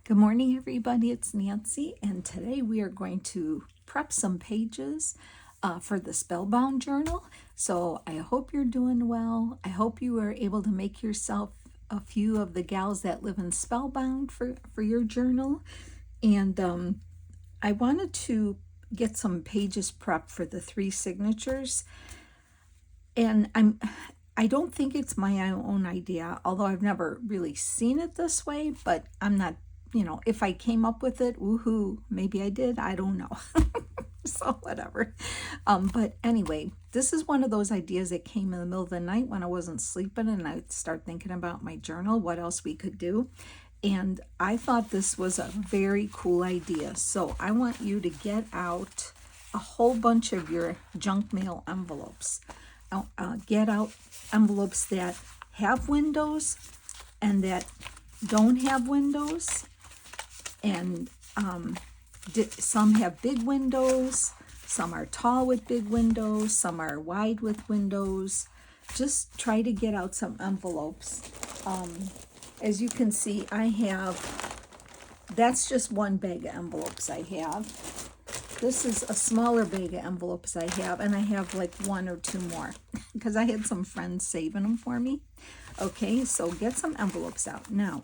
Good morning, everybody. It's Nancy, and today we are going to prep some pages for the Spellbound journal. So I hope you're doing well. I hope you were able to make yourself a few of the gals that live in Spellbound for your journal. And I wanted to get some pages prepped for the 3 signatures. And I don't think it's my own idea, although I've never really seen it this way, but I'm not, if I came up with it, woohoo, maybe I did, I don't know. So whatever. But anyway, this is one of those ideas that came in the middle of the night when I wasn't sleeping, and I start thinking about my journal, what else we could do. And I thought this was a very cool idea. So I want you to get out a whole bunch of your junk mail envelopes. Get out envelopes that have windows and that don't have windows, and some have big windows, some are tall with big windows, some are wide with windows. Just try to get out some envelopes. As you can see, that's just one bag of envelopes I have. This is a smaller bag of envelopes I have, and I have like 1 or 2 more because I had some friends saving them for me. Okay, so get some envelopes out. Now,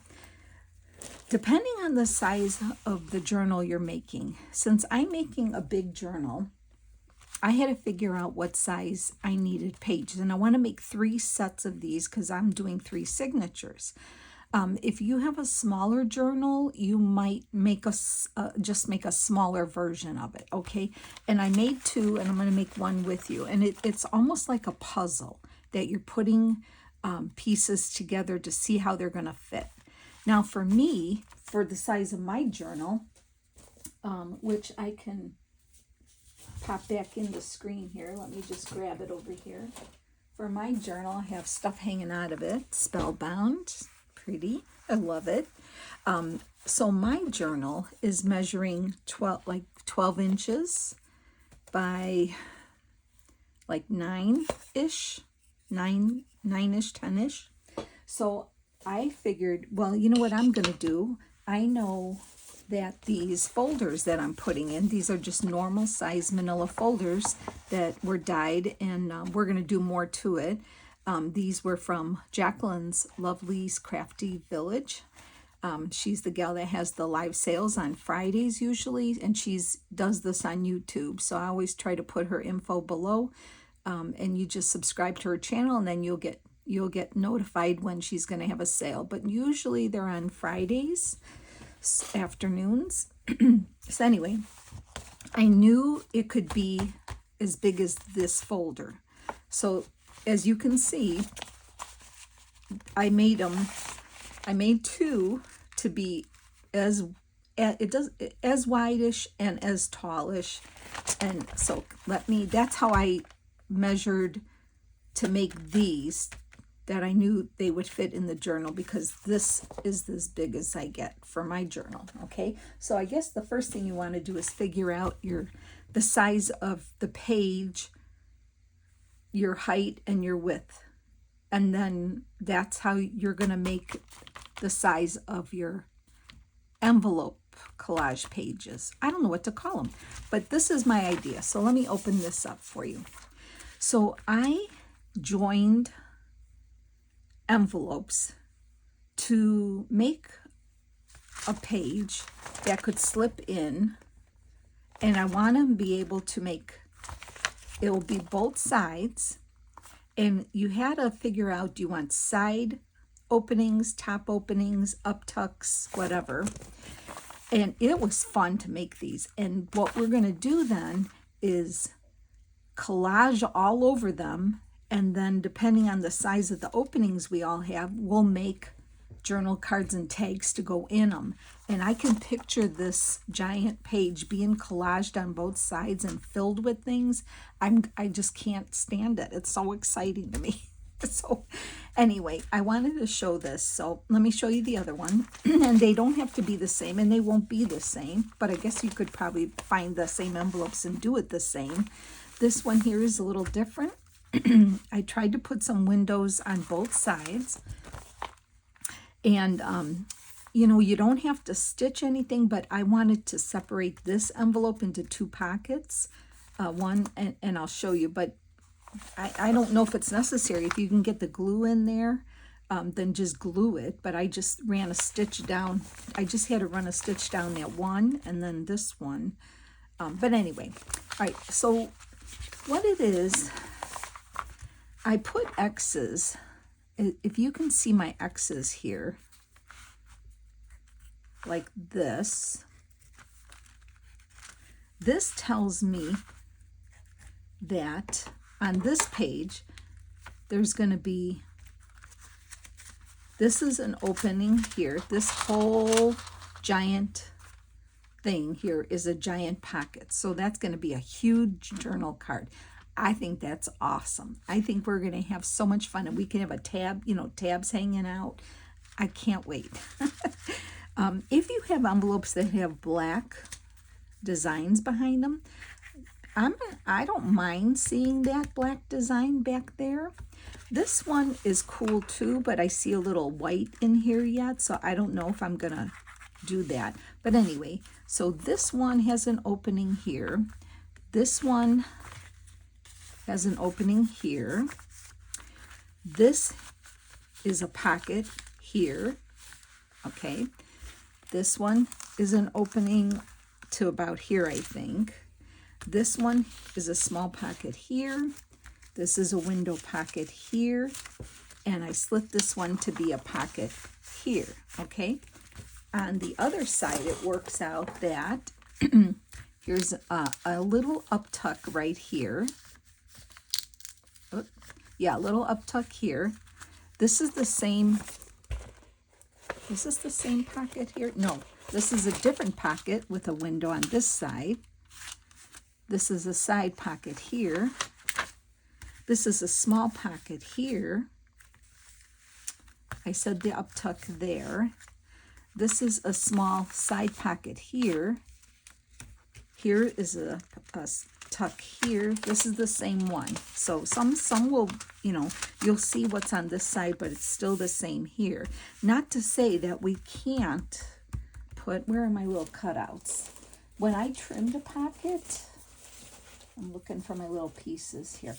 depending on the size of the journal you're making, since I'm making a big journal, I had to figure out what size I needed pages, and I want to make 3 sets of these because I'm doing 3 signatures. If you have a smaller journal, you might make just make a smaller version of it, okay? And I made 2, and I'm going to make 1 with you. And it's almost like a puzzle that you're putting pieces together to see how they're going to fit. Now, for me, for the size of my journal, which I can pop back in the screen here. Let me just grab it over here. For my journal, I have stuff hanging out of it, Spellbound. Pretty. I love it. So my journal is measuring 12 inches by like 9-ish, 9-ish, 10-ish. So I figured, well, you know what I'm going to do? I know that these folders that I'm putting in, these are just normal size manila folders that were dyed, and we're going to do more to it. These were from Jacqueline's Lovely's Crafty Village. She's the gal that has the live sales on Fridays usually, and does this on YouTube. So I always try to put her info below, and you just subscribe to her channel, and then you'll get notified when she's going to have a sale. But usually they're on Fridays afternoons. So anyway, I knew it could be as big as this folder. So as you can see, I made 2 to be as wideish and as tallish. And so that's how I measured to make these, that I knew they would fit in the journal, because this is as big as I get for my journal. Okay, so I guess the first thing you want to do is figure out the size of the page, your height and your width, and then that's how you're going to make the size of your envelope collage pages. I don't know what to call them, but this is my idea. So let me open this up for you. So I joined envelopes to make a page that could slip in, and I want to be able to it will be both sides, and you had to figure out, do you want side openings, top openings, up tucks, whatever. And it was fun to make these. And what we're going to do then is collage all over them, and then depending on the size of the openings we all have, we'll make journal cards and tags to go in them. And I can picture this giant page being collaged on both sides and filled with things. I just can't stand it. It's so exciting to me. So anyway, I wanted to show this. So let me show you the other one. And they don't have to be the same, and they won't be the same, but I guess you could probably find the same envelopes and do it the same. This one here is a little different. I tried to put some windows on both sides. And you know, you don't have to stitch anything, but I wanted to separate this envelope into 2 pockets. One, and I'll show you, but I don't know if it's necessary. If you can get the glue in there, then just glue it. But I just ran a stitch down. I just had to run a stitch down that one and then this one. But anyway, all right, so what it is, I put X's. If you can see my X's here, like this tells me that on this page, there's going to be, this is an opening here. This whole giant thing here is a giant pocket. So that's going to be a huge journal card. I think that's awesome. I think we're going to have so much fun, and we can have a tab, you know, tabs hanging out. I can't wait. If you have envelopes that have black designs behind them, I don't mind seeing that black design back there. This one is cool too, but I see a little white in here yet, so I don't know if I'm gonna do that. But anyway, so this one has an opening here. This one has an opening here. This is a pocket here, okay? This one is an opening to about here, I think. This one is a small pocket here. This is a window pocket here. And I slit this one to be a pocket here, okay? On the other side, it works out that here's a little uptuck right here. Oh, yeah, a little uptuck here. This is the same. Is this the same pocket here? No, this is a different pocket with a window on this side. This is a side pocket here. This is a small pocket here. I said the uptuck there. This is a small side pocket here. Here is a tuck here. This is the same one. So some will, you know, you'll see what's on this side, but it's still the same here. Not to say that we can't put, where are my little cutouts? When I trimmed a pocket, I'm looking for my little pieces here.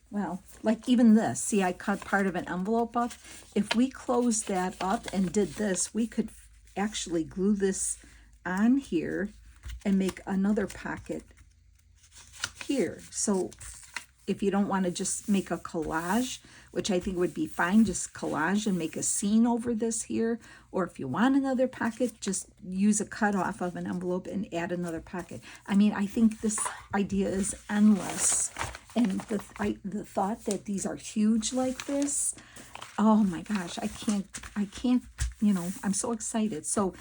Well, like even this, see, I cut part of an envelope up. If we closed that up and did this, we could actually glue this on here and make another pocket here. So if you don't want to just make a collage, which I think would be fine, just collage and make a scene over this here. Or if you want another pocket, just use a cut off of an envelope and add another pocket. I mean, I think this idea is endless. And the thought that these are huge like this, oh my gosh, I can't, you know, I'm so excited. So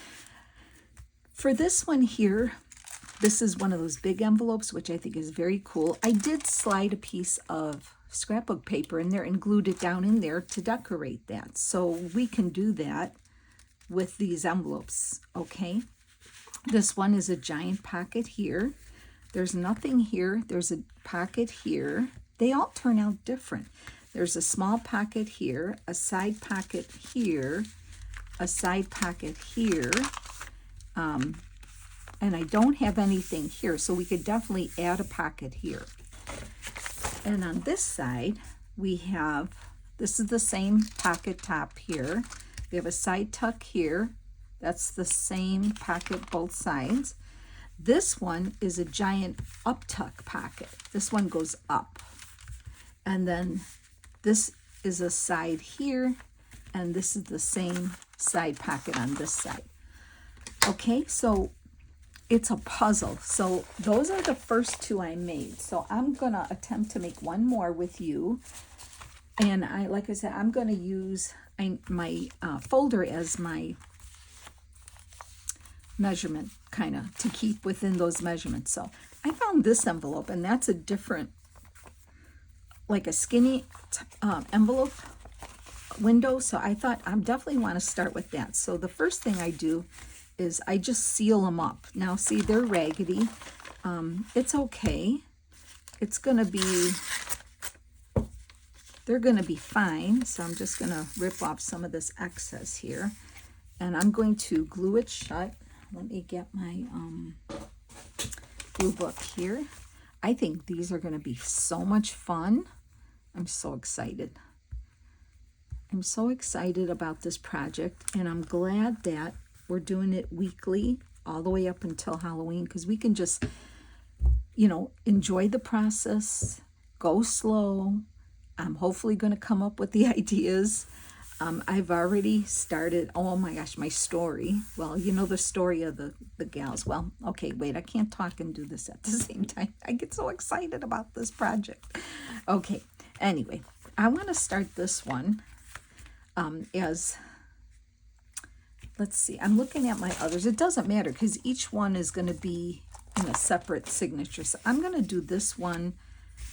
for this one here, this is one of those big envelopes, which I think is very cool. I did slide a piece of scrapbook paper in there and glued it down in there to decorate that. So we can do that with these envelopes, okay? This one is a giant pocket here. There's nothing here. There's a pocket here. They all turn out different. There's a small pocket here, a side pocket here, a side pocket here, and I don't have anything here, so we could definitely add a pocket here. And on this side, we have, this is the same pocket top here. We have a side tuck here. That's the same pocket both sides. This one is a giant uptuck pocket. This one goes up. And then this is a side here, and this is the same side pocket on this side. Okay, so it's a puzzle. So those are the first two I made. So I'm gonna attempt to make one more with you. And like I said, I'm gonna use my folder as my measurement, kind of, to keep within those measurements. So I found this envelope, and that's a different, like a skinny envelope window. So I thought I definitely want to start with that. So the first thing I do is I just seal them up. Now see, they're raggedy. It's okay. It's gonna be, they're gonna be fine. So I'm just gonna rip off some of this excess here. And I'm going to glue it shut. Let me get my glue book here. I think these are going to be so much fun. I'm so excited. I'm so excited about this project, and I'm glad that we're doing it weekly all the way up until Halloween, because we can just, you know, enjoy the process, go slow. I'm hopefully going to come up with the ideas. I've already started, oh my gosh, my story. Well, you know the story of the gals. Well, okay, wait, I can't talk and do this at the same time. I get so excited about this project. Okay, anyway, I want to start this one as, let's see, I'm looking at my others. It doesn't matter because each one is going to be in a separate signature. So I'm going to do this one.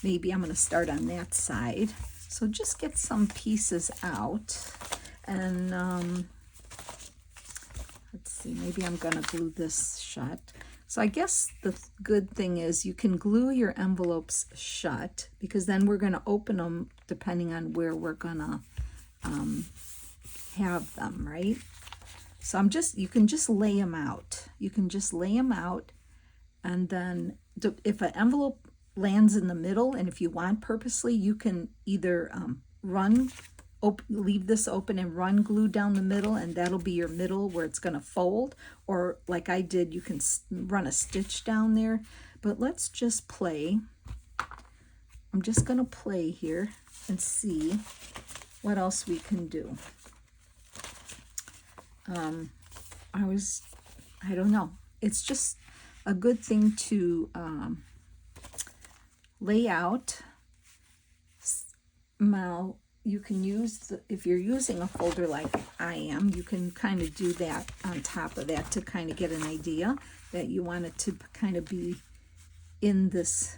Maybe I'm going to start on that side. So just get some pieces out. And let's see, maybe I'm going to glue this shut. So I guess the good thing is you can glue your envelopes shut, because then we're going to open them depending on where we're going to have them, right? So you can just lay them out. You can just lay them out, and then if an envelope lands in the middle, and if you want purposely, you can either leave this open and run glue down the middle, and that'll be your middle where it's going to fold, or like I did, you can run a stitch down there. But let's just play. I'm just going to play here and see what else we can do. I don't know. It's just a good thing to lay out. Now, you can use, if you're using a folder like I am, you can kind of do that on top of that to kind of get an idea that you want it to kind of be in this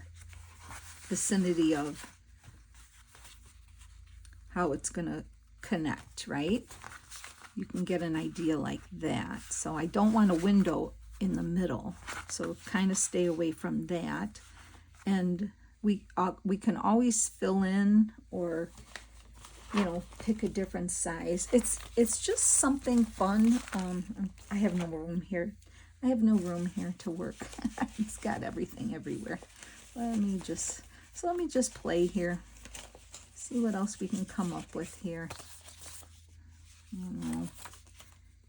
vicinity of how it's going to connect, right? You can get an idea like that. So I don't want a window in the middle, so kind of stay away from that. And we can always fill in, or you know, pick a different size. It's just something fun. I have no room here. I have no room here to work. It's got everything everywhere. Let me just play here. See what else we can come up with here. I don't know.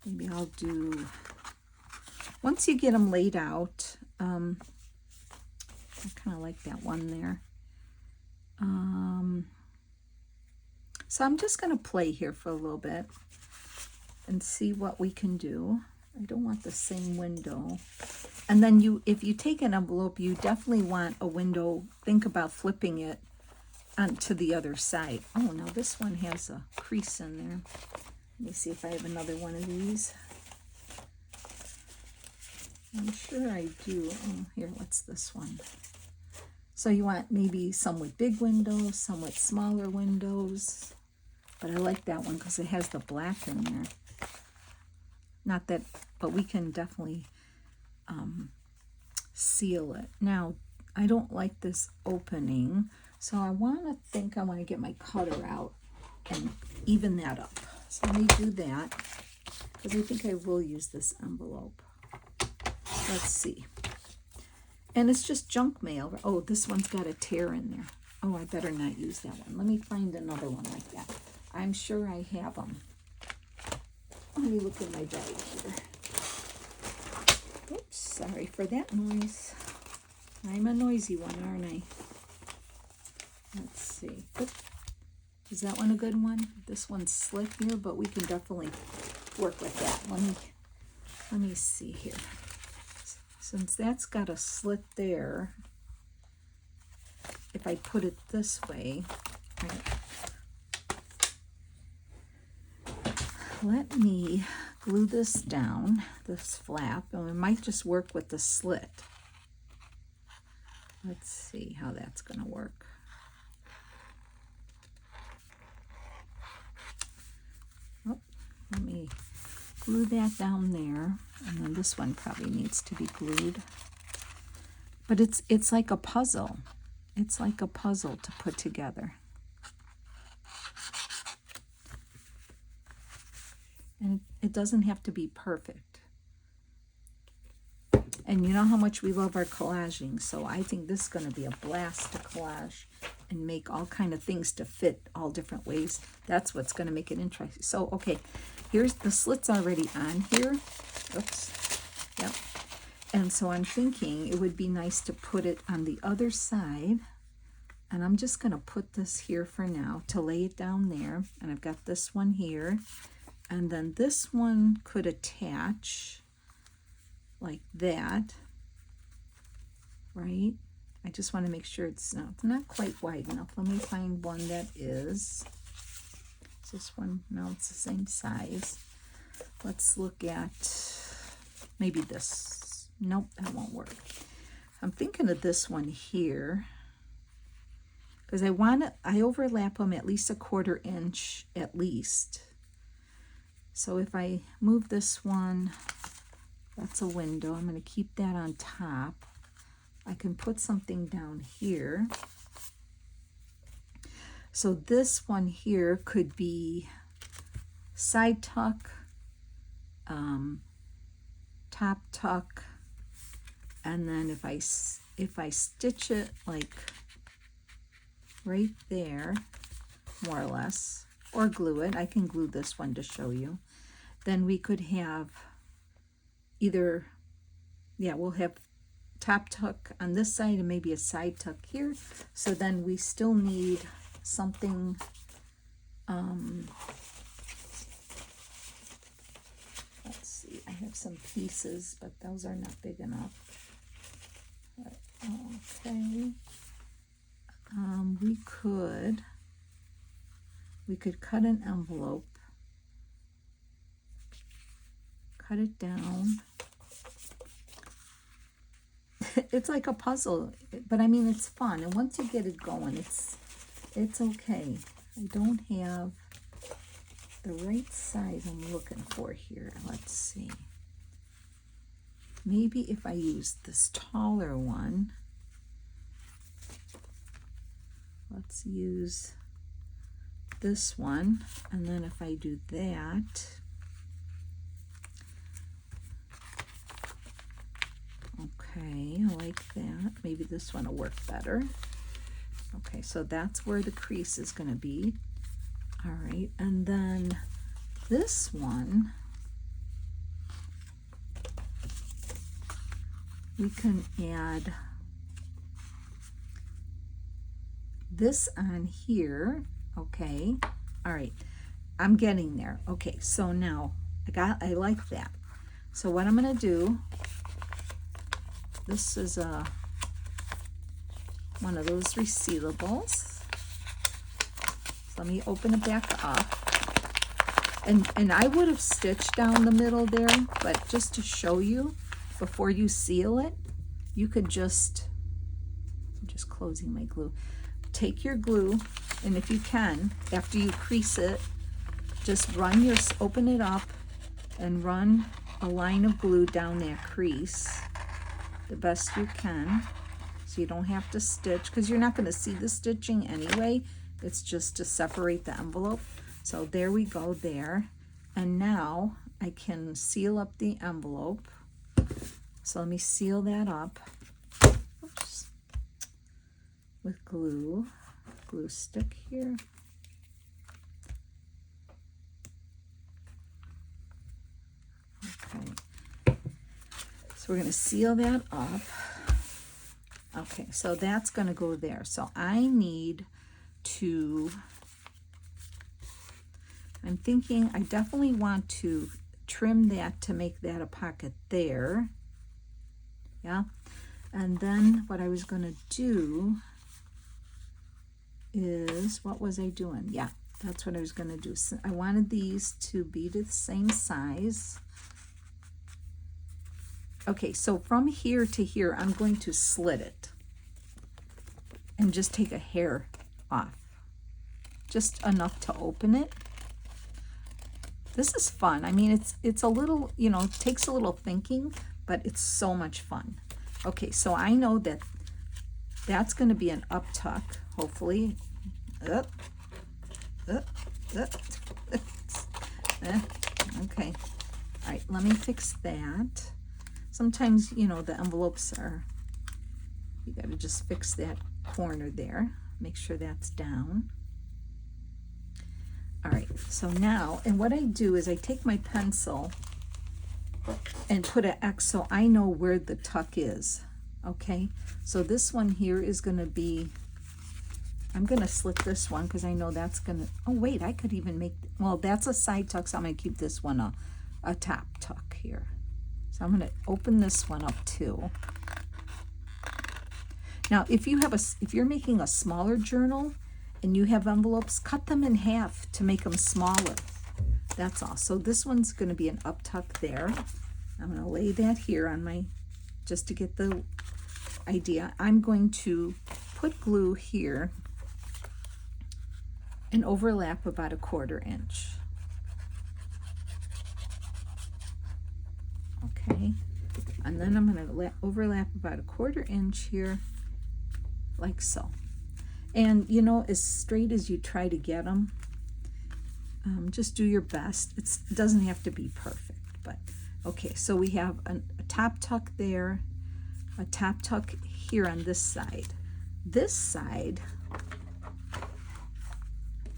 Maybe I'll do, once you get them laid out, I kind of like that one there. So I'm just going to play here for a little bit and see what we can do. I don't want the same window. And then if you take an envelope, you definitely want a window. Think about flipping it onto the other side. Oh, now this one has a crease in there. Let me see if I have another one of these. I'm sure I do. Oh, here, what's this one? So you want maybe some with big windows, some with smaller windows. But I like that one because it has the black in there. Not that, but we can definitely seal it. Now, I don't like this opening, so I want to get my cutter out and even that up. So let me do that, because I think I will use this envelope. Let's see. And it's just junk mail. Oh, this one's got a tear in there. Oh, I better not use that one. Let me find another one like that. I'm sure I have them. Let me look in my bag here. Oops, sorry for that noise. I'm a noisy one, aren't I? Let's see. Oop. Is that one a good one? This one's slick here, but we can definitely work with that. Let me see here. Since that's got a slit there, if I put it this way, let me glue this down, this flap, and we might just work with the slit. Let's see how that's going to work. Oh, let me glue that down there, and then this one probably needs to be glued. But it's like a puzzle. It's like a puzzle to put together. And It doesn't have to be perfect. And you know how much we love our collaging, so I think this is going to be a blast to collage and make all kind of things to fit all different ways. That's what's going to make it interesting. So, okay, here's the slits already on here. Oops. Yep. And so I'm thinking it would be nice to put it on the other side. And I'm just going to put this here for now to lay it down there. And I've got this one here. And then this one could attach like that, right? I just want to make sure it's not quite wide enough. Let me find one that is. Is this one? No, it's the same size. Let's look at maybe this. Nope, that won't work. I'm thinking of this one here because I overlap them at least a 1/4 inch at least. So if I move this one, that's a window. I'm going to keep that on top. I can put something down here. So this one here could be side tuck, top tuck, and then if I stitch it like right there, more or less, or glue it. I can glue this one to show you. Then we could have either, yeah, we'll have top tuck on this side and maybe a side tuck here. So then we still need something, let's see, I have some pieces, but those are not big enough. Okay, we could cut an envelope, cut it down. It's like a puzzle, but I mean, it's fun. And once you get it going, it's okay. I don't have the right size I'm looking for here. Let's see. Maybe if I use this taller one, let's use this one. And then if I do that, okay, I like that. Maybe this one will work better. Okay, so that's where the crease is going to be. All right, and then this one, we can add this on here. Okay, all right, I'm getting there. Okay, so now I like that. So what I'm going to do, this is one of those resealables. So let me open it back up. And I would have stitched down the middle there, but just to show you, before you seal it, you could just, I'm just closing my glue. Take your glue, and if you can, after you crease it, just open it up and run a line of glue down that crease the best you can, so you don't have to stitch, because you're not going to see the stitching anyway. It's just to separate the envelope. So there we go there. And now I can seal up the envelope. So let me seal that up. Oops. With glue stick here. Okay. So we're going to seal that up. Okay, so that's going to go there. So I need to, I'm thinking I definitely want to trim that to make that a pocket there. Yeah. And then what I was going to do is, what was I doing? Yeah, that's what I was going to do. So I wanted these to be the same size. Okay, so from here to here, I'm going to slit it and just take a hair off. Just enough to open it. This is fun. I mean, it's a little, you know, it takes a little thinking, but it's so much fun. Okay, so I know that that's going to be an up tuck, hopefully. Okay. All right, let me fix that. Sometimes, you know, the envelopes are, you got to just fix that corner there. Make sure that's down. All right, so now, and what I do is I take my pencil and put an X so I know where the tuck is. Okay, so this one here is going to be, I'm going to slit this one because I know that's going to, oh wait, I could even make, well, that's a side tuck, so I'm going to keep this one a top tuck here. So I'm going to open this one up too. Now, if you're making a smaller journal and you have envelopes, cut them in half to make them smaller. That's all. So this one's going to be an up tuck there. I'm going to lay that here on my, just to get the idea. I'm going to put glue here and overlap about 1/4 inch. Okay, and then I'm going to overlap about 1/4 inch here, like so. And you know, as straight as you try to get them, just do your best. It doesn't have to be perfect, but okay. So we have a top tuck there, a top tuck here on this side. This side,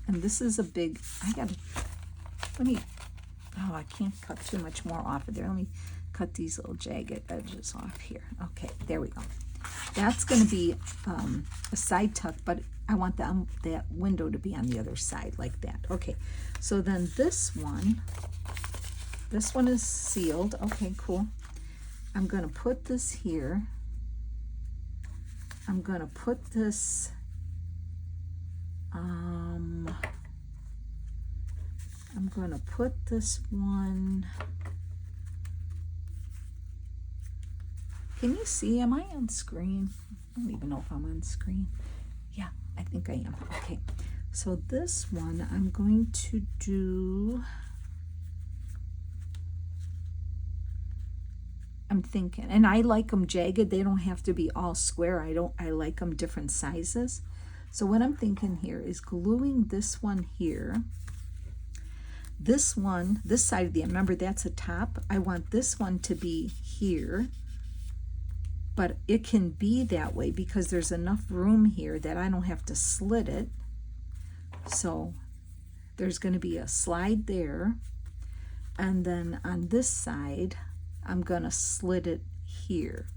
and this is a big, let me, oh, I can't cut too much more off of there. Let me cut these little jagged edges off here. Okay, there we go. That's going to be a side tuck, but I want that window to be on the other side like that. Okay, so then this one is sealed. Okay, cool. I'm going to put this here. I'm going to put this, I'm going to put this one, can you see, am I on screen? I don't even know if I'm on screen. Yeah, I think I am. Okay, so this one I'm going to do, I'm thinking, and I like them jagged. They don't have to be all square. I like them different sizes. So what I'm thinking here is gluing this one here. This one, this side of the, remember that's a top. I want this one to be here, but it can be that way because there's enough room here that I don't have to slit it. So there's going to be a slide there, and then on this side I'm going to slit it here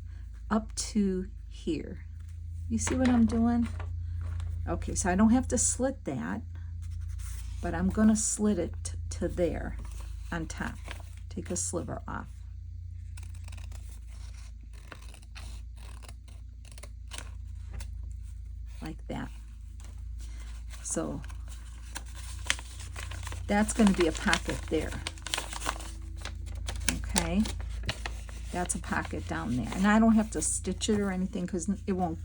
up to here. You see what I'm doing? Okay, so I don't have to slit that, but I'm going to slit it to there on top. Take a sliver off. Like that. So that's going to be a pocket there. Okay, that's a pocket down there, and I don't have to stitch it or anything because it won't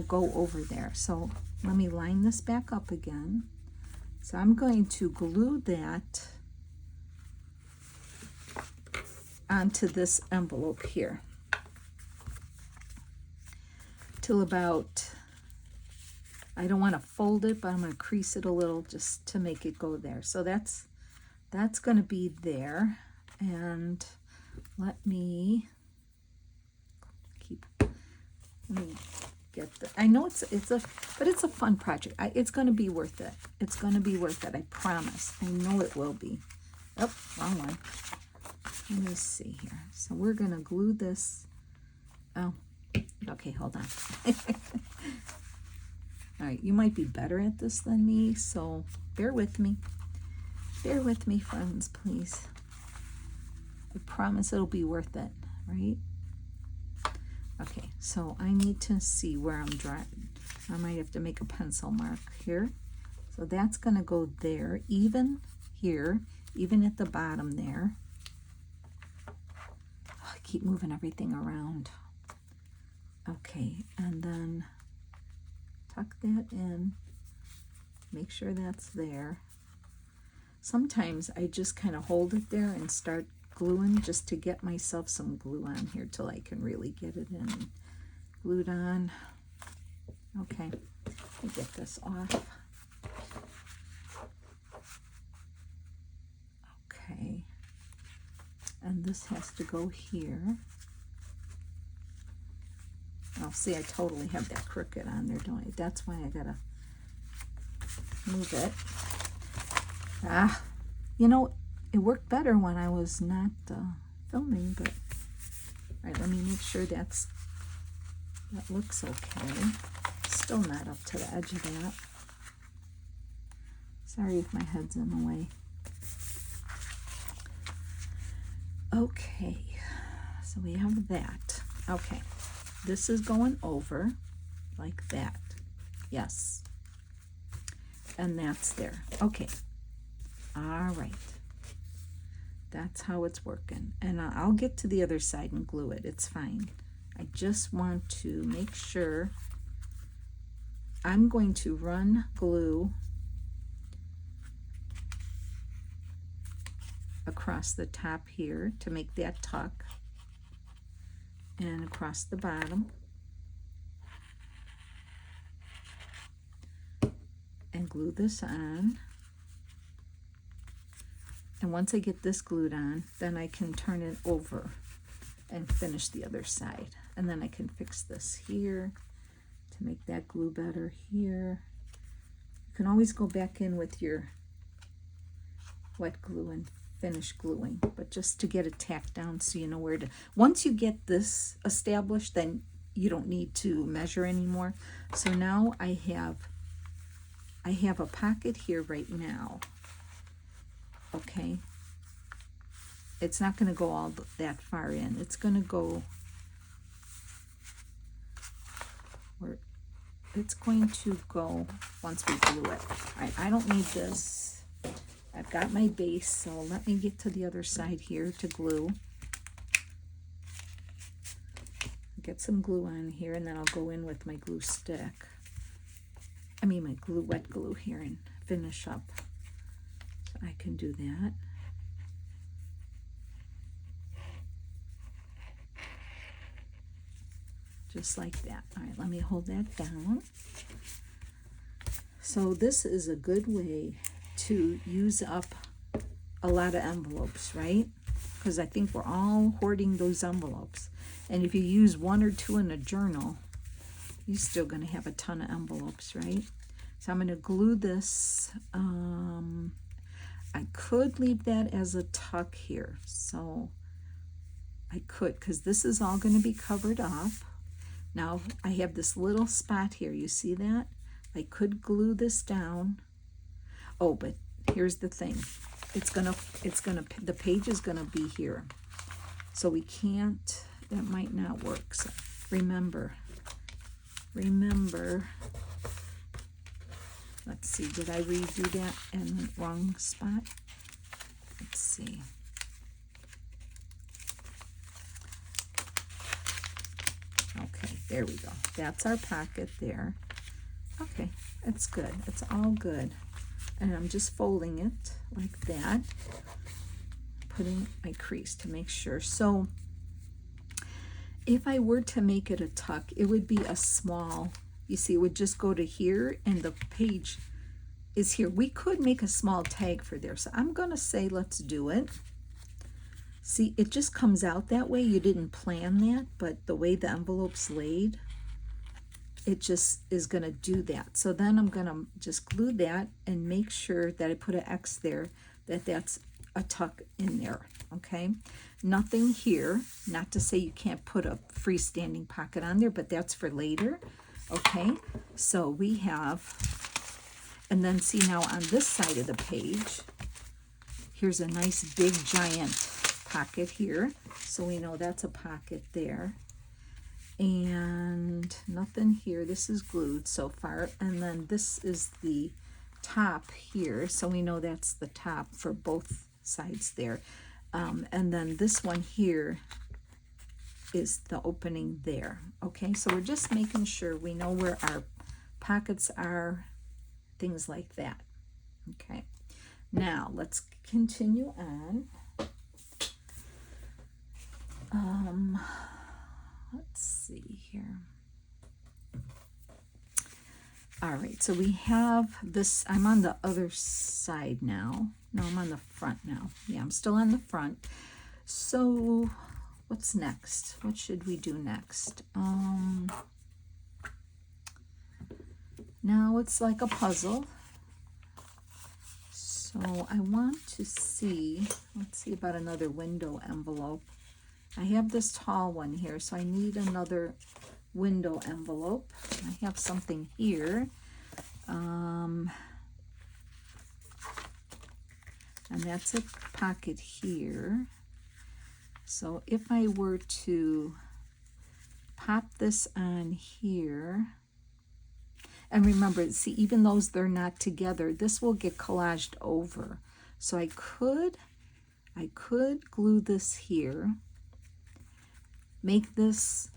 go over there. So let me line this back up again. So I'm going to glue that onto this envelope here till about, I don't want to fold it, but I'm going to crease it a little just to make it go there. So that's going to be there. And let me get the, I know it's a fun project. It's going to be worth it. It's going to be worth it. I promise. I know it will be. Oh, wrong one. Let me see here. So we're going to glue this. Oh, okay, hold on. All right, you might be better at this than me, so bear with me. Bear with me, friends, please. I promise it'll be worth it, right? Okay, so I need to see where I'm drawing. I might have to make a pencil mark here. So that's going to go there, even here, even at the bottom there. Oh, I keep moving everything around. Okay, and then tuck that in. Make sure that's there. Sometimes I just kind of hold it there and start gluing just to get myself some glue on here till I can really get it in glued on. Okay, let me get this off. Okay. And this has to go here. Oh, see, I totally have that crooked on there, don't I? That's why I gotta move it. Ah, you know, it worked better when I was not filming, but all right, let me make sure that looks okay. Still not up to the edge of that. Sorry if my head's in the way. Okay, so we have that. Okay, this is going over like that. Yes. And that's there. Okay. All right. That's how it's working. And I'll get to the other side and glue it. It's fine. I just want to make sure. I'm going to run glue across the top here to make that tuck, and across the bottom, and glue this on. And once I get this glued on, then I can turn it over and finish the other side. And then I can fix this here to make that glue better here. You can always go back in with your wet glue and finish gluing, but just to get it tacked down so you know where to. Once you get this established, then you don't need to measure anymore. So now I have a pocket here right now. Okay, it's not going to go all that far in. It's going to go where it's going to go once we glue it. All right, I don't need this. I've got my base, so let me get to the other side here to glue. Get some glue on here, and then I'll go in with my glue stick. I mean my wet glue here, and finish up. So I can do that. Just like that. All right, let me hold that down. So this is a good way to use up a lot of envelopes, right? Because I think we're all hoarding those envelopes. And if you use 1 or 2 in a journal, you're still going to have a ton of envelopes, right? So I'm going to glue this. I could leave that as a tuck here. So I could, because this is all going to be covered up. Now I have this little spot here. You see that? I could glue this down. Oh, but here's the thing. The page is gonna be here. So we can't, that might not work. So remember, let's see, did I redo that in the wrong spot? Let's see. Okay, there we go. That's our pocket there. Okay, it's good. It's all good. And I'm just folding it like that, putting my crease to make sure. So if I were to make it a tuck, it would be a small, you see, it would just go to here, and the page is here. We could make a small tag for there. So I'm going to say let's do it. See, it just comes out that way. You didn't plan that, but the way the envelope's laid, it just is going to do that. So then I'm going to just glue that and make sure that I put an X there, that's a tuck in there, okay? Nothing here, not to say you can't put a freestanding pocket on there, but that's for later, okay? So we have, and then see now on this side of the page, here's a nice big giant pocket here. So we know that's a pocket there. And nothing here. This is glued so far, and then this is the top here, so we know that's the top for both sides there. And then this one here is the opening there. Okay, so we're just making sure we know where our pockets are, things like that. Okay, now let's continue on. Let's see here. All right, so we have this. I'm on the other side now. No, I'm on the front now. Yeah, I'm still on the front. So what's next? What should we do next? Now it's like a puzzle. So I want to see, let's see about another window envelope. I have this tall one here, so I need another window envelope. I have something here. And that's a pocket here. So if I were to pop this on here, and remember, see, even though they're not together, this will get collaged over. So I could glue this here, make this,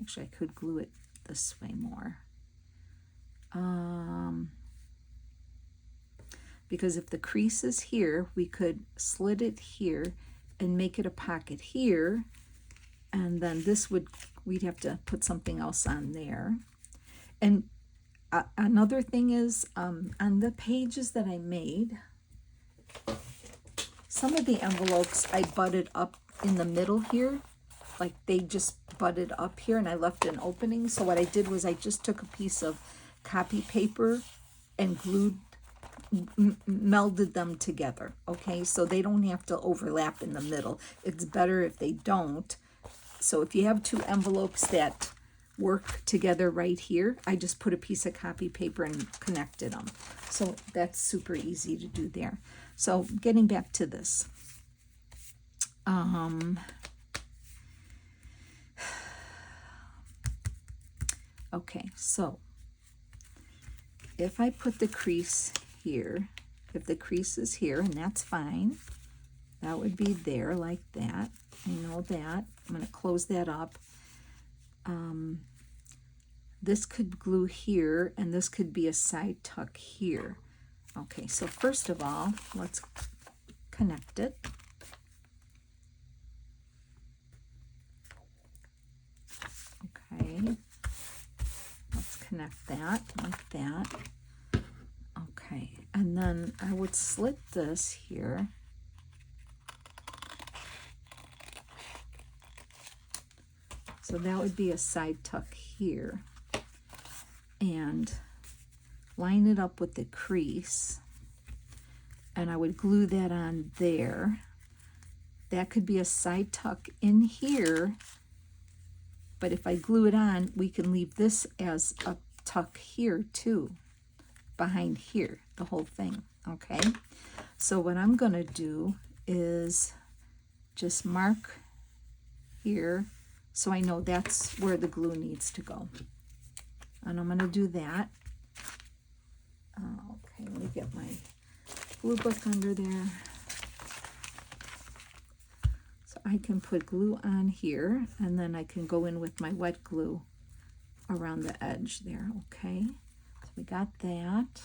actually I could glue it this way more. Because if the crease is here, we could slit it here and make it a pocket here, and then this would, we'd have to put something else on there. And another thing is, on the pages that I made, some of the envelopes I butted up in the middle here, like they just butted up here, and I left an opening. So what I did was I just took a piece of copy paper and melded them together. Okay, so they don't have to overlap in the middle. It's better if they don't. So if you have two envelopes that work together right here, I just put a piece of copy paper and connected them. So that's super easy to do there. So getting back to this. Okay, so if I put the crease here, if the crease is here, and that's fine, that would be there like that. I know that. I'm going to close that up. This could glue here, and this could be a side tuck here. Okay, so first of all, let's connect it. Okay, let's connect that like that. Okay, and then I would slit this here. So that would be a side tuck here. And line it up with the crease. And I would glue that on there. That could be a side tuck in here. But if I glue it on, we can leave this as a tuck here too. Behind here, the whole thing. Okay? So what I'm going to do is just mark here, so I know that's where the glue needs to go. And I'm going to do that. Okay, let me get my glue book under there. So I can put glue on here, and then I can go in with my wet glue around the edge there. Okay, so we got that.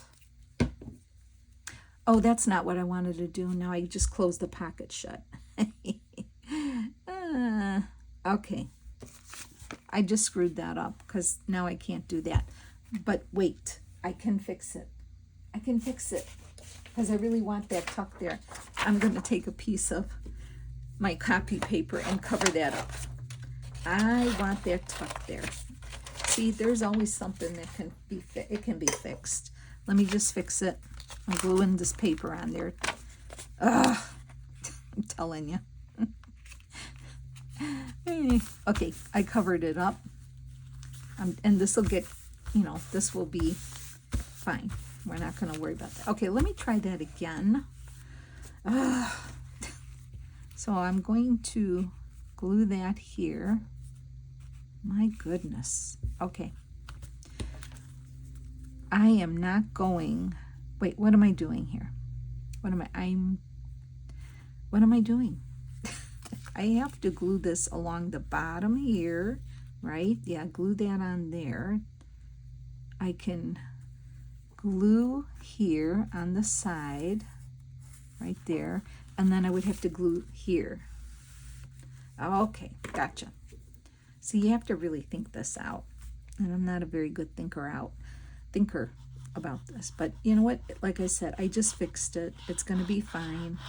Oh, that's not what I wanted to do. Now I just closed the pocket shut. Okay. I just screwed that up because now I can't do that. But wait, I can fix it. I can fix it because I really want that tuck there. I'm going to take a piece of my copy paper and cover that up. I want that tuck there. See, there's always something that can be it can be fixed. Let me just fix it. I'm gluing this paper on there. Ugh, I'm telling you. Okay, I covered it up, and this will get, you know, this will be fine. We're not going to worry about that. Okay, let me try that again. So I'm going to glue that here. My goodness. Okay. I am not going, wait, what am I doing here? What am I doing? I have to glue this along the bottom here, right? Yeah, glue that on there. I can glue here on the side, right there, and then I would have to glue here. Okay, gotcha. So you have to really think this out, and I'm not a very good thinker about this, but you know what? Like I said, I just fixed it. It's going to be fine.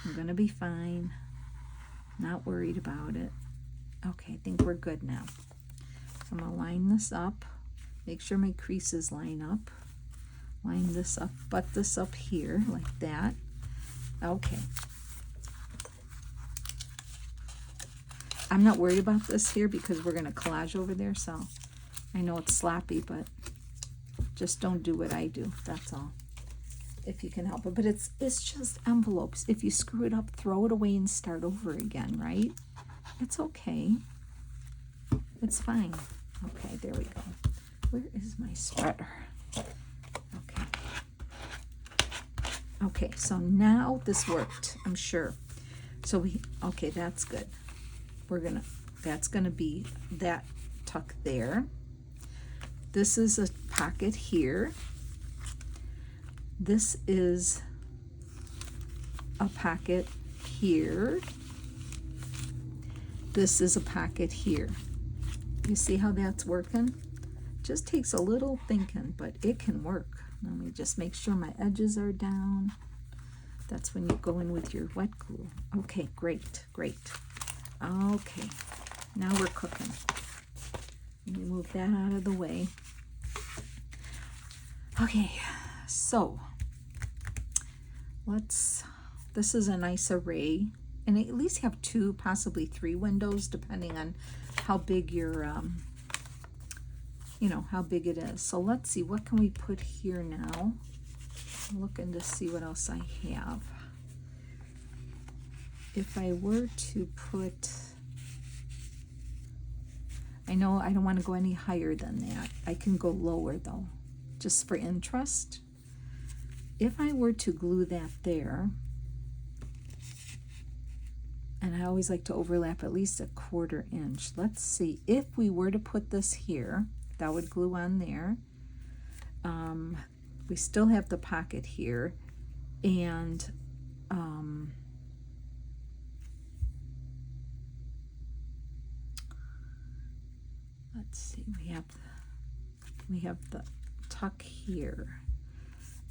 I'm gonna be fine. Not worried about it. Okay, I think we're good now. I'm gonna line this up, make sure my creases line up. Line this up, butt this up here like that. Okay. I'm not worried about this here because we're gonna collage over there, so I know it's sloppy, but just don't do what I do, that's all. If you can help it, but it's just envelopes. If you screw it up, throw it away and start over again, right? It's okay. It's fine. Okay, there we go. Where is my spreader? Okay. Okay, so now this worked, I'm sure. So okay, that's good. That's gonna be that tuck there. This is a pocket here. This is a pocket here. This is a pocket here. You see how that's working? Just takes a little thinking, but it can work. Let me just make sure my edges are down. That's when you go in with your wet glue. Okay, great, great. Okay, now we're cooking. Let me move that out of the way. Okay, so this is a nice array, and at least have 2, possibly 3 windows, depending on how big your, you know, how big it is. So let's see, what can we put here now? I'm looking to see what else I have. If I were to put, I know I don't want to go any higher than that. I can go lower though, just for interest. If I were to glue that there, and I always like to overlap at least a 1/4 inch. Let's see, if we were to put this here, that would glue on there. We still have the pocket here, and let's see, we have the tuck here.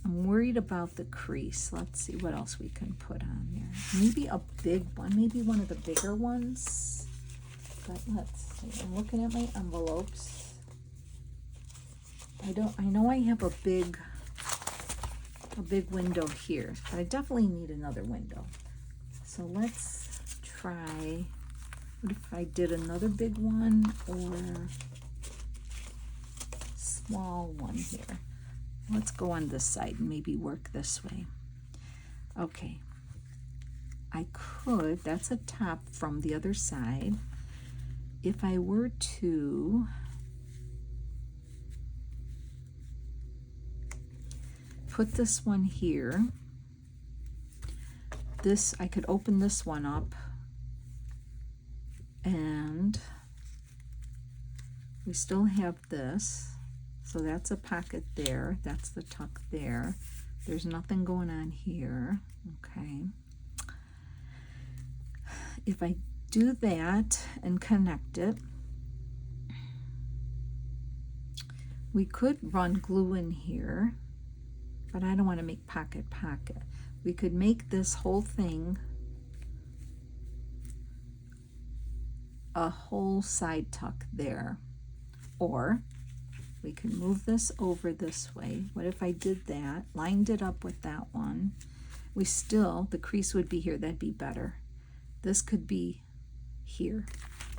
I'm worried about the crease. Let's see what else we can put on there. Maybe a big one, maybe one of the bigger ones. But let's see. I'm looking at my envelopes. I know I have a big window here, but I definitely need another window. So let's try, what if I did another big one or small one here? Let's go on this side and maybe work this way. Okay, I could, that's a top from the other side. If I were to put this one here, this, I could open this one up, and we still have this. So that's a pocket there, that's the tuck there. There's nothing going on here, okay. If I do that and connect it, we could run glue in here, but I don't want to make pocket. We could make this whole thing a whole side tuck there, or we can move this over this way. What if I did that, lined it up with that one? We still, the crease would be here, that'd be better. This could be here.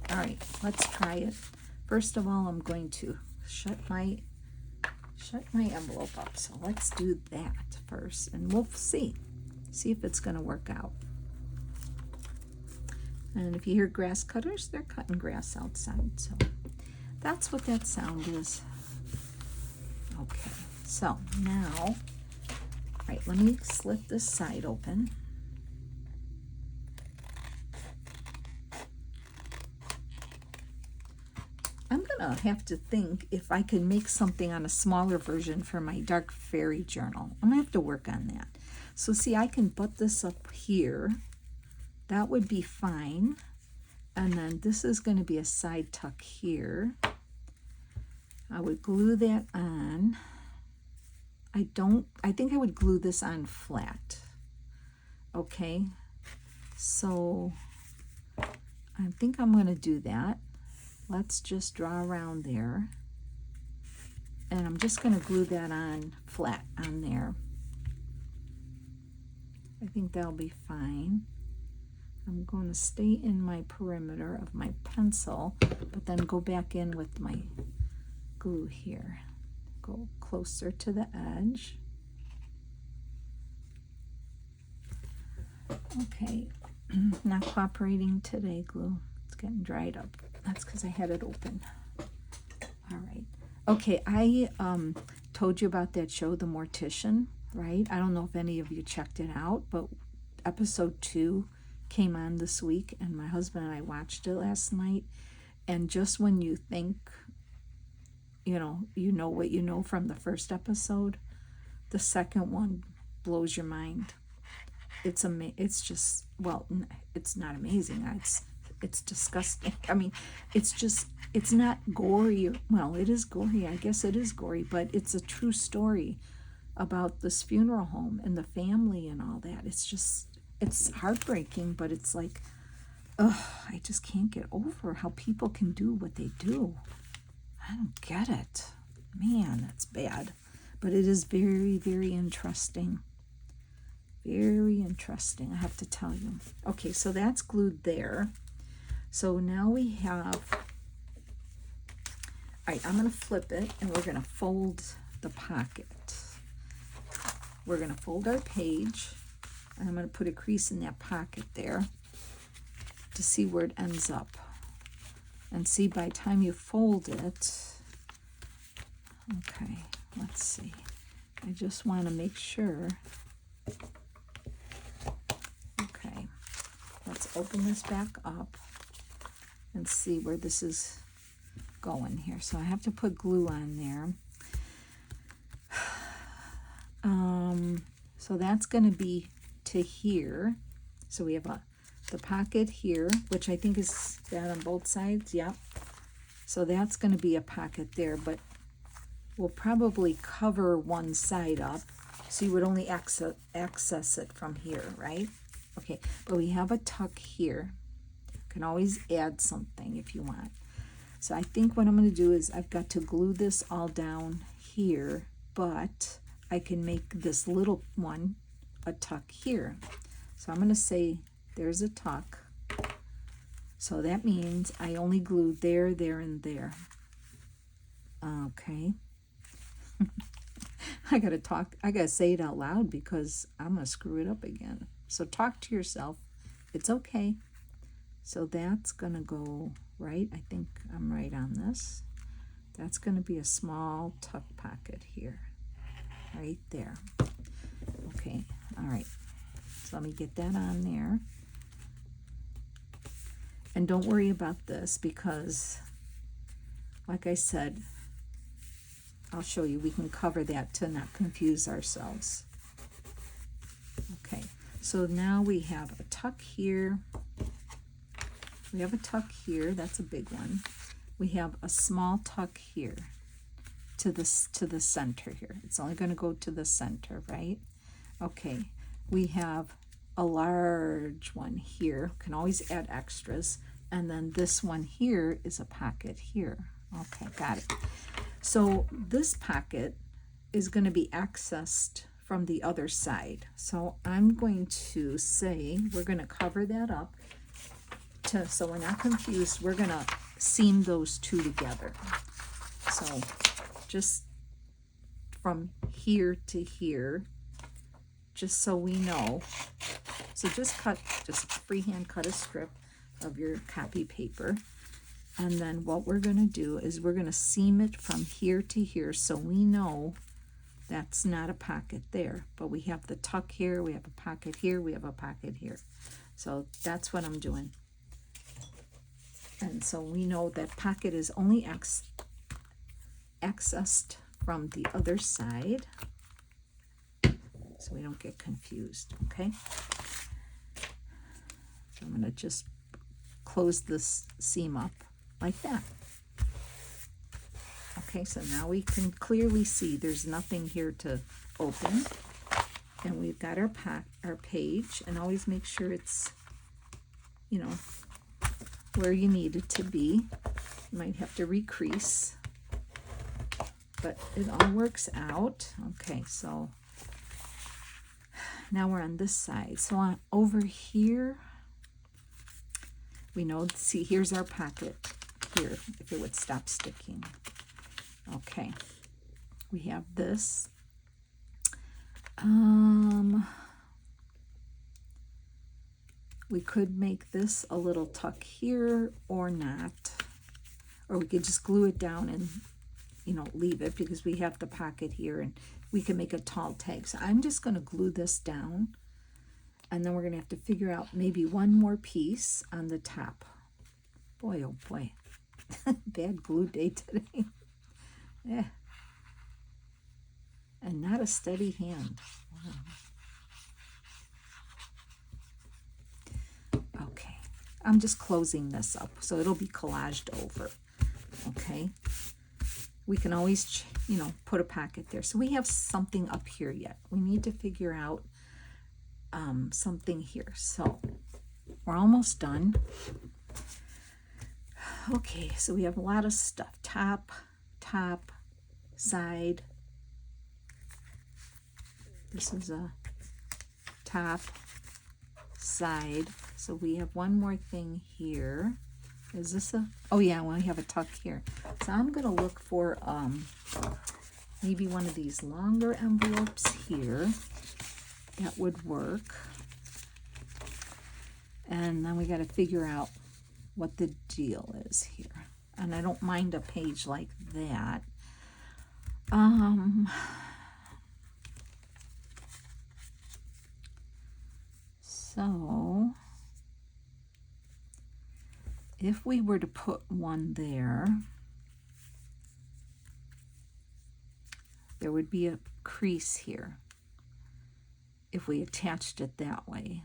All right, let's try it. First of all, I'm going to shut my envelope up. So let's do that first, and we'll see if it's gonna work out. And if you hear grass cutters, they're cutting grass outside. So that's what that sound is. Okay, so now, all right, let me slit this side open. I'm gonna have to think if I can make something on a smaller version for my dark fairy journal. I'm gonna have to work on that. So see, I can butt this up here. That would be fine. And then this is gonna be a side tuck here. I would glue that on. I think I would glue this on flat. Okay, So I think I'm going to do that. Let's just draw around there. And I'm just going to glue that on flat on there. I think that'll be fine. I'm going to stay in my perimeter of my pencil, but then go back in with my glue here. Go closer to the edge. Okay, not cooperating today, glue. It's getting dried up. That's because I had it open. All right. Okay, I told you about that show, The Mortician, right? I don't know if any of you checked it out, but episode 2 came on this week, and my husband and I watched it last night. And just when you think, you know what you know from the first episode, the second one blows your mind. It's just, well, it's not amazing. It's disgusting. I mean, it's not gory. Well, it is gory. I guess it is gory, but it's a true story about this funeral home and the family and all that. It's heartbreaking, but it's like, I just can't get over how people can do what they do. I don't get it. Man, that's bad. But it is very, very interesting. Very interesting, I have to tell you. Okay, so that's glued there. So now we have, all right, I'm going to flip it, and we're going to fold the pocket. We're going to fold our page, and I'm going to put a crease in that pocket there to see where it ends up. And see, by the time you fold it, okay, let's see. I just want to make sure. Okay, let's open this back up and see where this is going here. So I have to put glue on there. So that's going to be to here. So we have the pocket here, which I think is that on both sides. Yep. So that's going to be a pocket there, but we'll probably cover one side up, so you would only access it from here, right? Okay, but we have a tuck here. You can always add something if you want. So I think what I'm going to do is I've got to glue this all down here, but I can make this little one a tuck here. So I'm going to say there's a tuck. So that means I only glue there, there, and there. Okay. I gotta say it out loud because I'm gonna screw it up again. So talk to yourself. It's okay. So that's gonna go right. I think I'm right on this. That's gonna be a small tuck pocket here, right there. Okay, all right. So let me get that on there. And don't worry about this because, like I said, I'll show you, we can cover that to not confuse ourselves. Okay, so now we have a tuck here. We have a tuck here, that's a big one. We have a small tuck here to the center here. It's only going to go to the center, right? Okay, we have a large one here. Can always add extras. And then this one here is a pocket here. Okay, got it. So this pocket is going to be accessed from the other side. So I'm going to say we're going to cover that up so we're not confused. We're going to seam those two together. So just from here to here, just so we know. So just freehand cut a strip of your copy paper. And then what we're going to do is we're going to seam it from here to here so we know that's not a pocket there. But we have the tuck here, we have a pocket here, we have a pocket here. So that's what I'm doing. And so we know that pocket is only accessed from the other side. So we don't get confused, okay? So I'm going to just close this seam up like that. Okay, so now we can clearly see there's nothing here to open. And we've got our page, and always make sure it's you know, where you need it to be. You might have to recrease, but it all works out. Okay, so now we're on this side. So on over here, we know, see, here's our pocket here, if it would stop sticking. Okay, we have this. We could make this a little tuck here or not, or we could just glue it down and, you know, leave it because we have the pocket here, and we can make a tall tag. So I'm just going to glue this down, and then we're going to have to figure out maybe one more piece on the top. Boy, oh boy, bad glue day today. Yeah. And not a steady hand. Wow. Okay, I'm just closing this up so it'll be collaged over. Okay, we can always, you know, put a pocket there. So we have something up here yet. We need to figure out something here. So we're almost done. Okay, so we have a lot of stuff. Top, side. This is a top, side. So we have one more thing here. Is this a, oh yeah, well, I have a tuck here. So I'm gonna look for maybe one of these longer envelopes here. That would work. And then we gotta figure out what the deal is here. And I don't mind a page like that. So if we were to put one there, there would be a crease here if we attached it that way.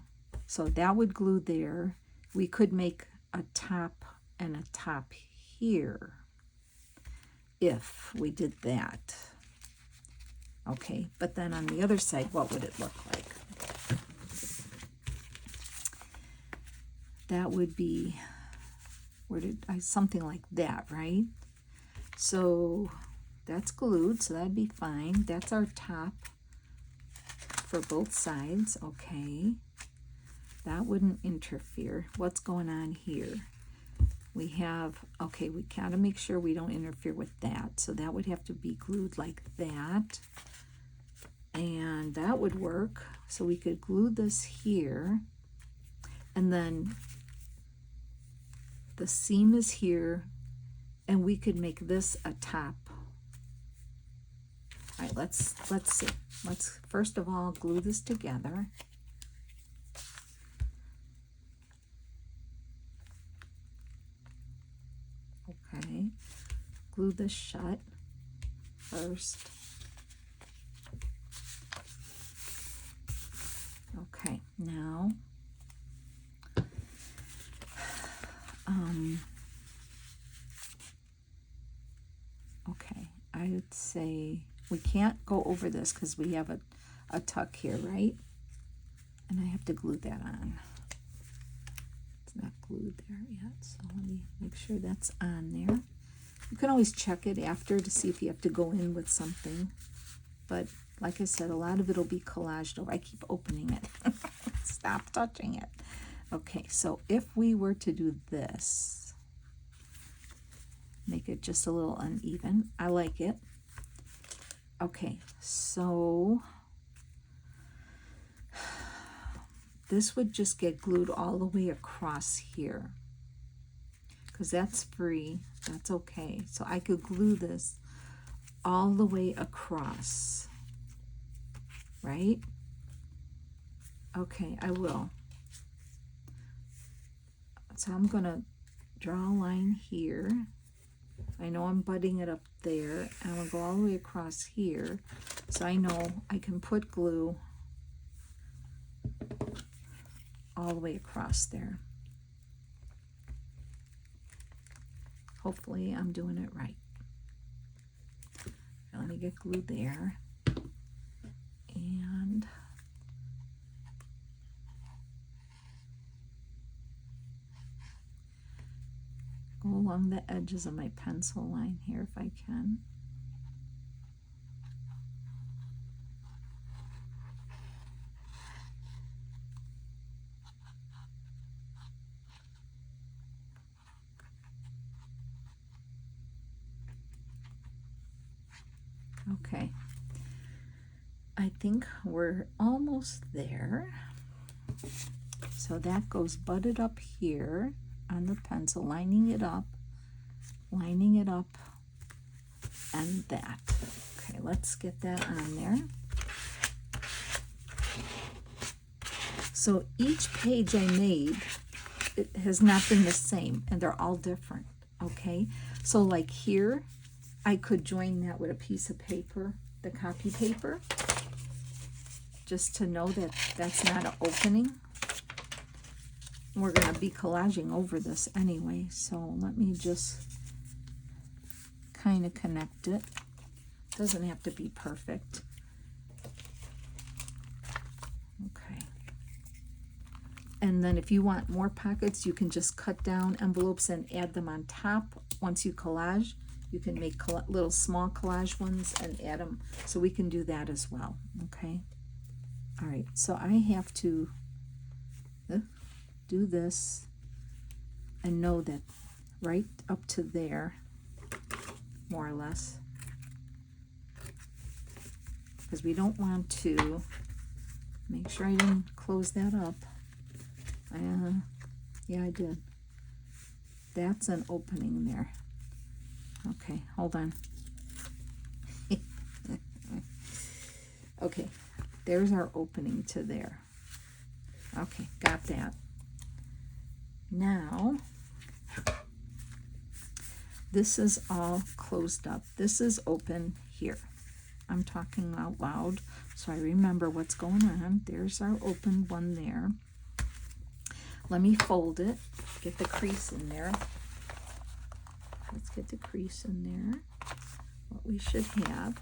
So that would glue there. We could make a top and a top here if we did that. Okay, but then on the other side, what would it look like? That would be, where did I, something like that, right? So that's glued, so that'd be fine. That's our top for both sides. Okay, that wouldn't interfere. What's going on here? We have, okay, we gotta make sure we don't interfere with that. So that would have to be glued like that. And that would work. So we could glue this here. And then the seam is here. And we could make this a top. All right, let's see. Let's first of all glue this together. Okay, glue this shut first. Okay, now okay, I would say we can't go over this because we have a tuck here, right? And I have to glue that on. It's not glued there yet, so let me make sure that's on there. You can always check it after to see if you have to go in with something, but like I said, a lot of it will be collaged over. I keep opening it. Stop touching it. Okay, so if we were to do this, make it just a little uneven. I like it. Okay, so this would just get glued all the way across here because that's free. That's okay. So I could glue this all the way across, right? Okay, I will. So I'm gonna draw a line here. I know I'm butting it up there. I'm gonna go all the way across here. So I know I can put glue all the way across there. Hopefully I'm doing it right. Let me get glue there. And along the edges of my pencil line here if I can. Okay, I think we're almost there. So that goes butted up here on the pencil, lining it up, and that. Okay, let's get that on there. So each page I made, it has not been the same, and they're all different, okay? So like here, I could join that with a piece of paper, the copy paper, just to know that that's not an opening. We're going to be collaging over this anyway, so let me just kind of connect it. Doesn't have to be perfect. Okay. And then if you want more pockets, you can just cut down envelopes and add them on top. Once you collage, you can make little small collage ones and add them. So we can do that as well, okay? All right, so I have to do this and know that right up to there, more or less, because we don't want to, make sure I didn't close that up. Yeah, I did. That's an opening there. Okay, hold on. Okay, there's our opening to there. Okay, got that. Now, this is all closed up. This is open here. I'm talking out loud, so I remember what's going on. There's our open one there. Let me fold it, get the crease in there. Let's get the crease in there, what we should have.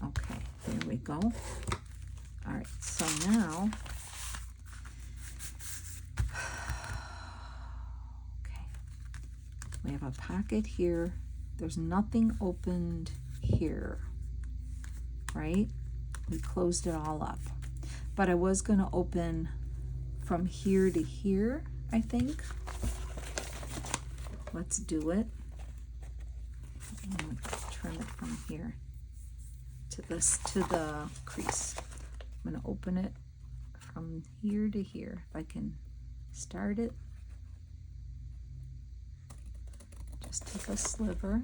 Okay, there we go. All right, so now, okay, we have a pocket here. There's nothing opened here, right? We closed it all up. But I was going to open from here to here, I think. Let's do it. I'm going to trim it from here to this, to the crease. I'm going to open it from here to here. If I can start it. Just take a sliver.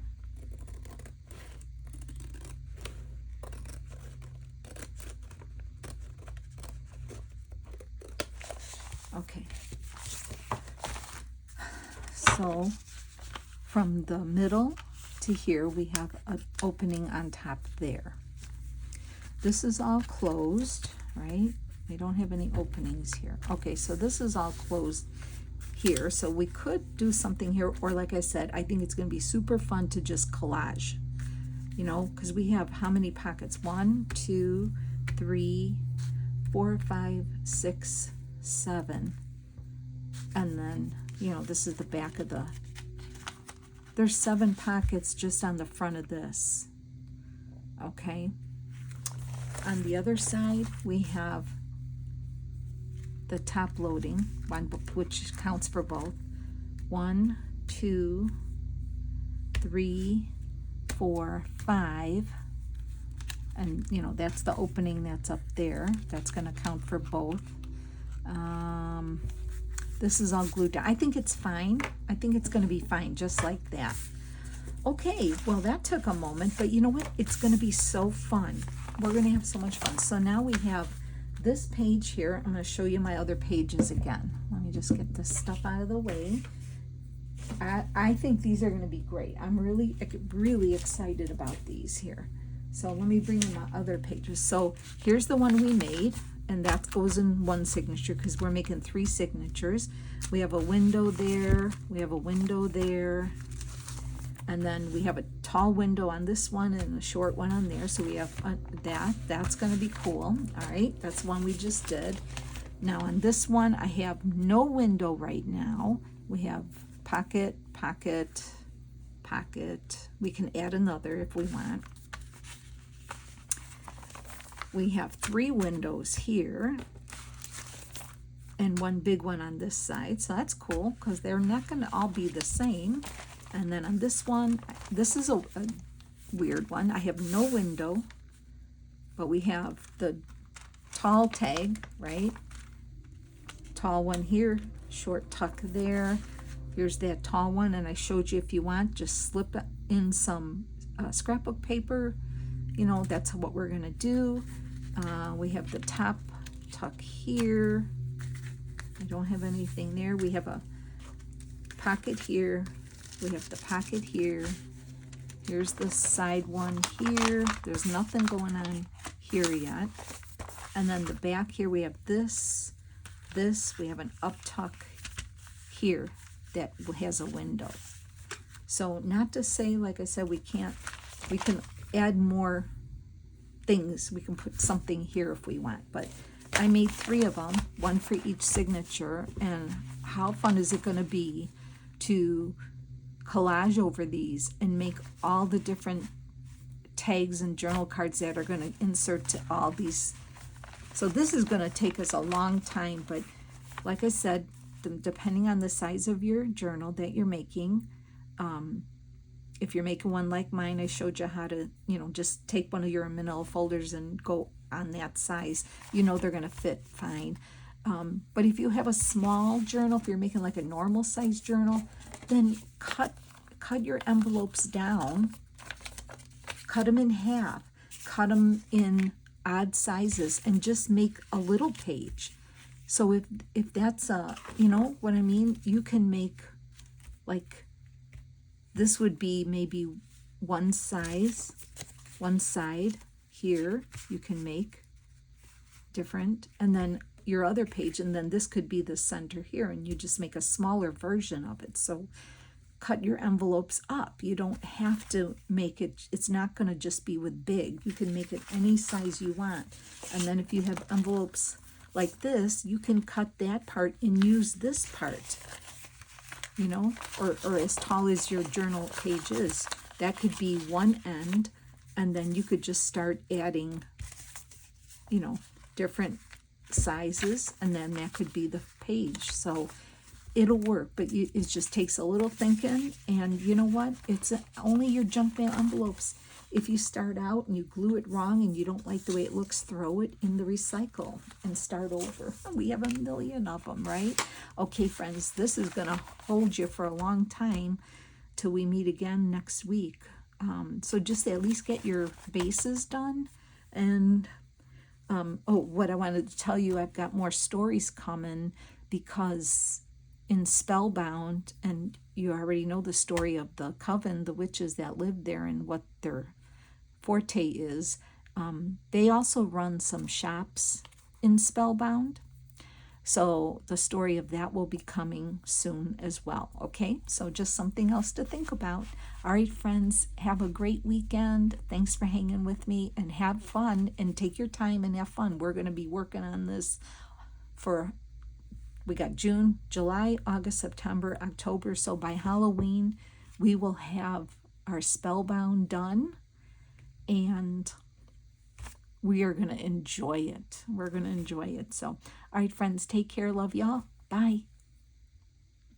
Okay, so from the middle to here, we have an opening on top there. This is all closed, right? We don't have any openings here. Okay, so this is all closed here. So we could do something here, or like I said, I think it's going to be super fun to just collage, you know, because we have how many pockets? 1, 2, 3, 4, 5, 6, 7, and then, you know, this is the back of the, there's 7 pockets just on the front of this. Okay, on the other side we have the top loading one, which counts for both. 1, 2, 3, 4, 5, and you know, that's the opening that's up there. That's going to count for both. This is all glued down. I think it's fine. I think it's going to be fine just like that. Okay, well that took a moment, but you know what? It's going to be so fun. We're going to have so much fun. So now we have this page here. I'm going to show you my other pages again. Let me just get this stuff out of the way. I think these are going to be great. I'm really excited about these here. So let me bring in my other pages. So here's the one we made, and that goes in one signature because we're making 3 signatures. We have a window there, we have a window there, and then we have a tall window on this one and a short one on there. So we have that's going to be cool. All right, that's one we just did. Now on this one, I have no window right now. We have pocket, pocket, pocket. We can add another if we want. We have 3 windows here and one big one on this side. So that's cool because they're not going to all be the same. And then on this one, this is a weird one. I have no window, but we have the tall tag, right? Tall one here, short tuck there. Here's that tall one, and I showed you if you want, just slip in some scrapbook paper. You know, that's what we're gonna do. We have the top tuck here. I don't have anything there. We have a pocket here. We have the pocket here. Here's the side one here. There's nothing going on here yet. And then the back here, we have this. We have an up tuck here that has a window. So not to say, like I said, we can add more things. We can put something here if we want, but I made 3 of them, one for each signature. And how fun is it going to be to collage over these and make all the different tags and journal cards that are going to insert to all these. So this is going to take us a long time, but like I said, depending on the size of your journal that you're making, if you're making one like mine, I showed you how to, you know, just take one of your manila folders and go on that size. You know they're going to fit fine. But if you have a small journal, if you're making like a normal size journal, then cut your envelopes down, cut them in half, cut them in odd sizes, and just make a little page. So if that's you know what I mean, you can make, like, this would be maybe one side here you can make different, and then your other page, and then this could be the center here, and you just make a smaller version of it. So cut your envelopes up. You don't have to make it, it's not going to just be with big. You can make it any size you want. And then if you have envelopes like this, you can cut that part and use this part, you know, or as tall as your journal page is. That could be one end, and then you could just start adding, you know, different sizes, and then that could be the page. So it'll work, but it just takes a little thinking. And you know what? It's only your junk mail envelopes. If you start out and you glue it wrong and you don't like the way it looks, throw it in the recycle and start over. We have a million of them, right? Okay, friends, this is going to hold you for a long time till we meet again next week. So just at least get your bases done. And oh, what I wanted to tell you, I've got more stories coming, because in Spellbound, and you already know the story of the coven, the witches that lived there and what their forte is. They also run some shops in Spellbound. So the story of that will be coming soon as well. Okay, so just something else to think about. All right, friends, have a great weekend. Thanks for hanging with me, and have fun, and take your time and have fun. We're going to be working on this we got June, July, August, September, October. So by Halloween, we will have our Spellbound done, and we are going to enjoy it. We're going to enjoy it. So, all right, friends, take care. Love y'all. Bye.